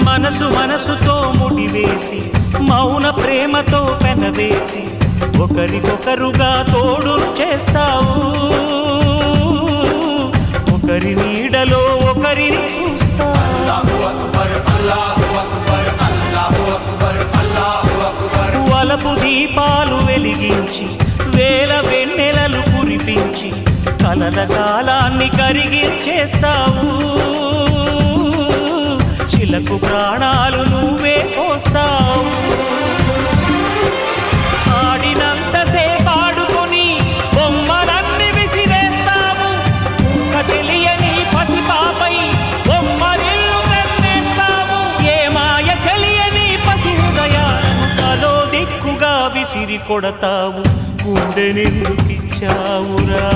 మనసు మనసుతో ముడివేసి మౌన ప్రేమతో పెనవేసి ఒకరికొకరుగా తోడును చేస్తావు. ఒకరి నీడలో ఒకరిని చూస్తావు. వలపు దీపాలు వెలిగించి వేల వెన్నెలలు కురిపించి కలల కాలాన్ని కరిగించేస్తావు. శిలకు ప్రాణాలు నువ్వే పోస్తావు. ఆడినంతసేపు ఆడుకొని బొమ్మలన్నీ విసిరేస్తావు. ఊహ తెలియని పసిపాపై బొమ్మరిల్లు వెన్నేస్తావు. ఏ మాయ తెలియని పసి హృదయాలను తలో దిక్కుగా విసిరి కొడతావు. గుండెనెందుకిచ్చావురా?